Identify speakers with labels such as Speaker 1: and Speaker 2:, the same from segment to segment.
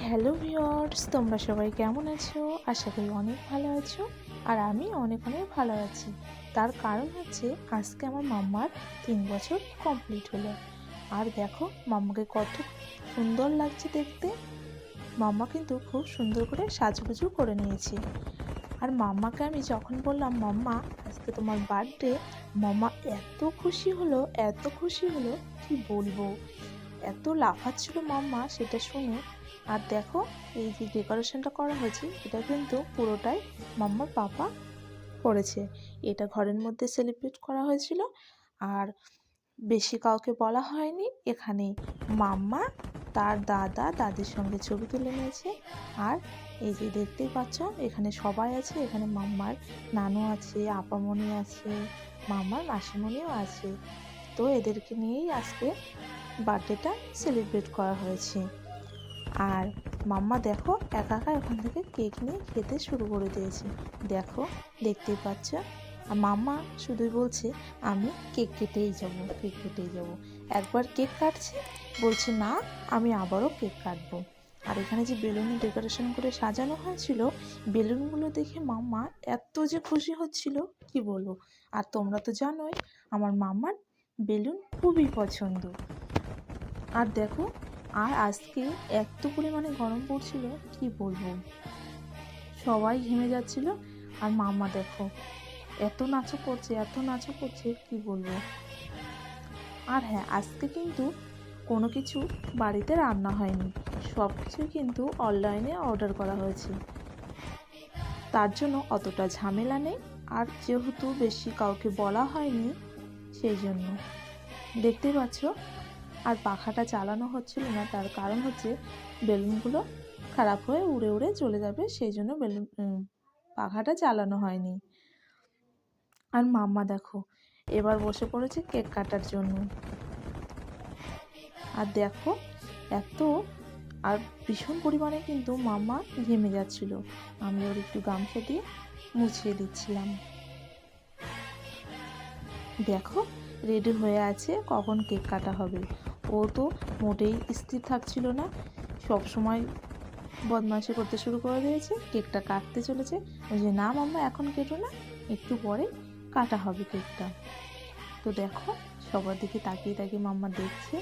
Speaker 1: Hello viewers, তোমরা সবাই কেমন আছো? আশা করি অনেক ভালো আছো। আর আমি অনেক অনেক ভালো আছি। তার কারণ হচ্ছে আজকে আমার মাম্মার 3 বছর কমপ্লিট হলো। আর দেখো মাম্মাকে কত সুন্দর লাগছে দেখতে। মাম্মা কিন্তু খুব সুন্দর করে সাজুগুজু করে নিয়েছে। আর মাম্মাকে আমি যখন বললাম, মাম্মা আজকে তোমার বার্থডে, মাম্মা এত খুশি হলো, এত খুশি হলো, কি বলবো। এত লাফাচ্ছিল মাম্মা সেটা শুনে। আর দেখো এই যে ডেকোরেশনটা করা হয়েছে, এটা কিন্তু পুরোটাই মাম্মার পাপা করেছে। এটা ঘরের মধ্যে সেলিব্রেট করা হয়েছিল। আর বেশি কাউকে বলা হয়নি। এখানে মাম্মা তার দাদা দাদির সঙ্গে ছবি তুলে নিয়েছে। আর এই যে দেখতেই পাচ্ছ এখানে সবাই আছে। এখানে মাম্মার নানু আছে, আপামনি আছে, মাম্মার মাসিমণিও আছে। তো এদেরকে নিয়েই আজকে বার্থডেটা সেলিব্রেট করা হয়েছে। আর মাম্মা দেখো একা একা ওখান থেকে কেক নিয়ে খেতে শুরু করে দিয়েছে। দেখো, দেখতেই পাচ্ছ। আর মাম্মা শুধুই বলছে আমি কেক কেটেই যাব, কেক কেটেই যাব। একবার কেক কাটছে, বলছে না আমি আবারও কেক কাটবো। আর এখানে যে বেলুনে ডেকোরেশন করে সাজানো হয়েছিল, বেলুনগুলো দেখে মাম্মা এত যে খুশি হচ্ছিল কি বলবো। আর তোমরা তো জানোই আমার মাম্মার বেলুন খুবই পছন্দ। আর দেখো, আর আজকে এত পরিমাণে গরম পড়ছিল কি বলবো, সবাই ঘেমে যাচ্ছিল। আর মাম্মা দেখো এত নাচও করছে, এত নাচও করছে কি বলবো। আর হ্যাঁ, আজকে কিন্তু কোনো কিছু বাড়িতে রান্না হয়নি, সব কিছুই কিন্তু অনলাইনে অর্ডার করা হয়েছে। তার জন্য অতটা ঝামেলা নেই। আর যেহেতু বেশি কাউকে বলা হয়নি, সেই জন্য দেখতেই পাচ্ছ। আর পাখাটা চালানো হচ্ছিল না, তার কারণ হচ্ছে বেলুনগুলো খারাপ হয়ে উড়ে উড়ে চলে যাবে, সেই জন্য পাখাটা চালানো হয়নি। আর মাম্মা দেখো এবার বসে পড়েছে কেক কাটার জন্য। আর দেখো এত, আর ভীষণ পরিমাণে কিন্তু মাম্মা ঘেমে যাচ্ছিল। আমি ওর একটু গামছা দিয়ে মুছিয়ে দিচ্ছিলাম। দেখো রেডি হয়ে আছে, কখন কেক কাটা হবে। ও তো মোটেই স্থির থাকছিল না, সব সময় বদমাইশি করতে শুরু করে দিয়েছে। কেকটা কাটতে চলেছে, ওই যে না মাম্মা এখন কেটো না, একটু পরে কাটা হবে কেকটা। তো দেখো সবার দিকে তাকিয়ে তাকিয়ে মাম্মা দেখছে।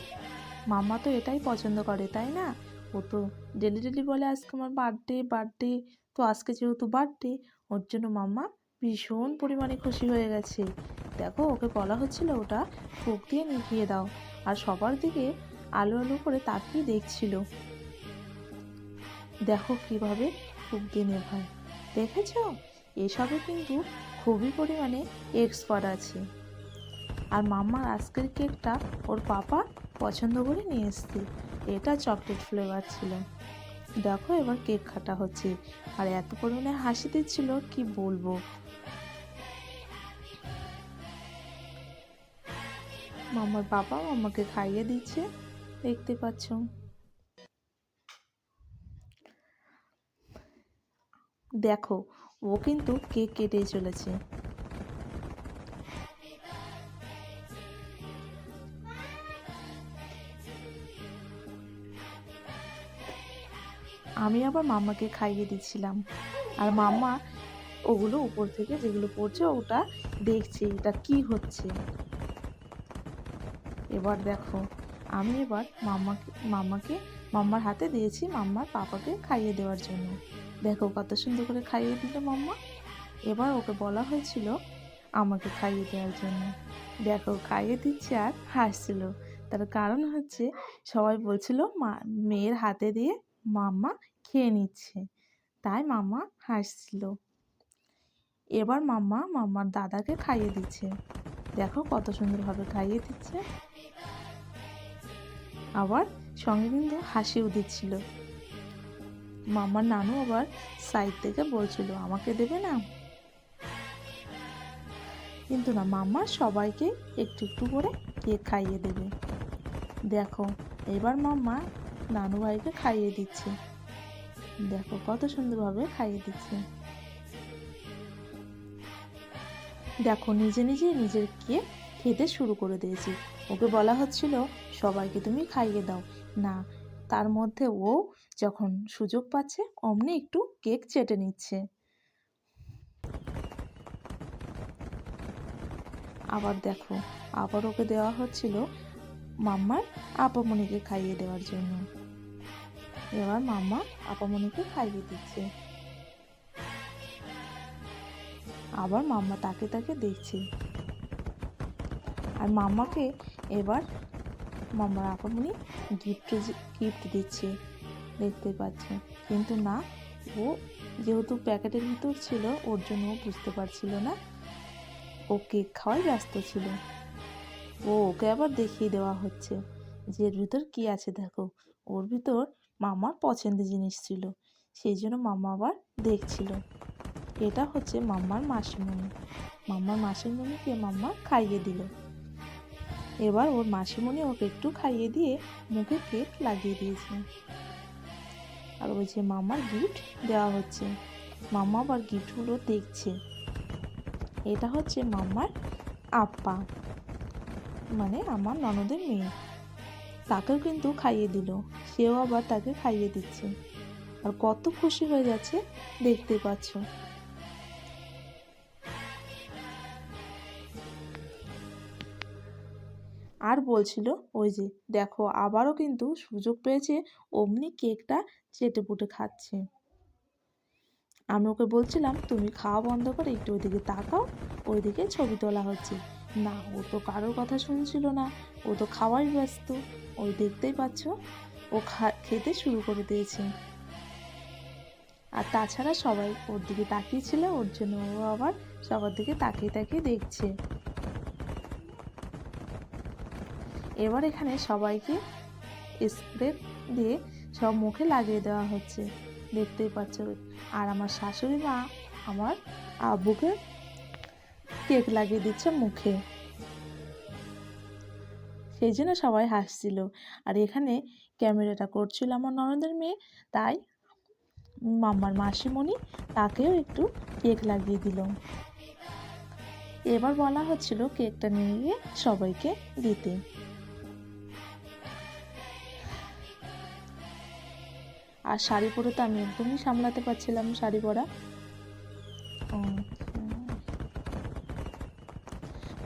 Speaker 1: মাম্মা তো এটাই পছন্দ করে তাই না। ও তো ডেলি ডেলি বলে আজকে আমার বার্থডে বার্থডে। তো আজকে যেহেতু বার্থডে, ওর জন্য মাম্মা ভীষণ পরিমাণে খুশি হয়ে গেছে। দেখো ওকে বলা হচ্ছিল ওটা ফুঁক দিয়ে নিভিয়ে দাও, আর সবার দিকে আলো আলো করে তাকিয়ে দেখছিল। দেখো কিভাবে ফুঁক দিয়ে নেভায়, দেখেছ। এসবে কিন্তু খুবই পরিমাণে এক্সপার্ট আছে। আর মাম্মার আজকের কেকটা ওর পাপা পছন্দ করে নিয়ে এসছে। এটা চকলেট ফ্লেভার ছিল। দেখো এবার কেক কাটা হচ্ছে। আর এত পরিমাণে হাসি দিচ্ছিল কি বলবো। মাম্মার বাবা মাম্মাকে খাইয়ে দিচ্ছে, দেখতে পাচ্ছ। দেখো ও কিন্তু কেক কেটেই চলেছে। আমি আবার মাম্মাকে খাইয়ে দিচ্ছিলাম। আর মাম্মা ওগুলো উপর থেকে যেগুলো পড়ছে ওটা দেখছে এটা কি হচ্ছে। এবার দেখো আমি এবার মাম্মাকে মাম্মার হাতে দিয়েছি মাম্মার পাপাকে খাইয়ে দেওয়ার জন্য। দেখো কত সুন্দর করে খাইয়ে দিল মাম্মা। এবার ওকে বলা হয়েছিল আমাকে খাইয়ে দেওয়ার জন্য। দেখো খাইয়ে দিচ্ছে আর হাসছিল। তার কারণ হচ্ছে সবাই বলছিল মেয়ের হাতে দিয়ে মাম্মা খেয়ে নিচ্ছে, তাই মাম্মা হাসছিল। এবার মাম্মা মাম্মার দাদাকে খাইয়ে দিচ্ছে। দেখো কত সুন্দরভাবে খাইয়ে দিচ্ছে। আবার সঙ্গে কিন্তু হাসিও দিচ্ছিল। মাম্মার নানু আবার সাইড থেকে বলছিল আমাকে দেবে না, কিন্তু না, মাম্মা সবাইকে একটু একটু করে কেক খাইয়ে দেবে। দেখো এবার মাম্মা নানু ভাইকে খাইয়ে দিচ্ছে। দেখো কত সুন্দরভাবে খাইয়ে দিচ্ছে। দেখো নিজে নিজে নিজের কেক খেতে শুরু করে দিয়েছি। ওকে বলা হচ্ছিল সবাইকে তুমি খাইয়ে দাও না, তার মধ্যে ও যখন সুযোগ পাচ্ছে অমনি একটু কেক চেটে নিচ্ছে। আবার দেখো, আবার ওকে দেওয়া হচ্ছিল মাম্মার আপামনিকে খাইয়ে দেওয়ার জন্য। এবার মাম্মা আপামনিকে খাইয়ে দিচ্ছে। আবার মাম্মা তাকে তাকে দেখছে। আর মাম্মাকে এবার মাম্মার আপামনি গিফট দিচ্ছে, দেখতে পাচ্ছে। কিন্তু না, ও যেহেতু প্যাকেটের ভিতর ছিল ওর জন্য ও বুঝতে পারছিল না, ও কেক খাওয়ায় ব্যস্ত ছিল। ওকে আবার দেখিয়ে দেওয়া হচ্ছে যে এর ভিতর কী আছে দেখো। ওর ভিতর মামার পছন্দের জিনিস ছিল, সেই জন্য মাম্মা আবার দেখছিল। এটা হচ্ছে মাম্মার মাসিমণি। মাম্মার মাসিমণিকে মাম্মা খাইয়ে দিল। এবার ওর মাসিমণি ওকে একটু খাইয়ে দিয়ে মুখে কেক লাগিয়ে দিয়েছে। আর ওই যে মাম্মার গিফট দেওয়া হচ্ছে, মাম্মা আবার গিফটগুলো দেখছে। এটা হচ্ছে মাম্মার আপা, মানে আমার ননদের মেয়ে। তাকেও কিন্তু খাইয়ে দিল, সেও আবার তাকে খাইয়ে দিচ্ছে। আর কত খুশি হয়ে যাচ্ছে দেখতে পাচ্ছ। আর বলছিল ওই যে দেখো আবারও কিন্তু সুযোগ পেয়েছে, অমনি কেকটা চেটেপুটে খাচ্ছে। আমি ওকে বলছিলাম তুমি খাওয়া বন্ধ করে একটু ওইদিকে তাকাও, ওইদিকে ছবি তোলা হচ্ছে। না, ও তো কারোর কথা শুনছিল না, ও তো খাওয়াই ব্যস্ত। ওই দেখতেই পাচ্ছ ও খেতে শুরু করে দিয়েছে। আর তাছাড়া সবাই ওর দিকে তাকিয়েছিল, ওর জন্য ও আবার সবার দিকে তাকিয়ে তাকিয়ে দেখছে। এবার এখানে সবাইকে স্প্রে দিয়ে সব মুখে লাগিয়ে দেওয়া হচ্ছে, দেখতেই পাচ্ছ। আর আমার শাশুড়ি মা আমার আব্বুকে কেক লাগিয়ে দিচ্ছে মুখে, সেই জন্য সবাই হাসছিল। আর এখানে ক্যামেরাটা করছিল আমার ননদের মেয়ে, তাই মাম্মার মাসিমণি তাকেও একটু কেক লাগিয়ে দিল। এবার বলা হচ্ছিল কেকটা নিয়ে গিয়ে সবাইকে দিতে। আর শাড়ি পরে তো আমি একদমই সামলাতে পারছিলাম শাড়ি পরা।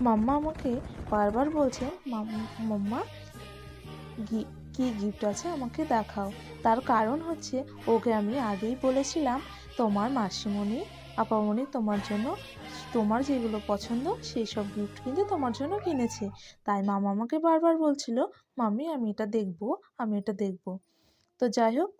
Speaker 1: মাম্মা আমাকে বারবার বলছে মাম্মা কি গিফট আছে আমাকে দেখাও। তার কারণ হচ্ছে ওকে আমি আগেই বলেছিলাম তোমার মাসিমণি আপামণি তোমার জন্য তোমার যেগুলো পছন্দ সেই সব গিফট কিন্তু তোমার জন্য কিনেছে। তাই মামা আমাকে বারবার বলছিল মাম্মি আমি এটা দেখবো, আমি এটা দেখবো। তো যাই হোক।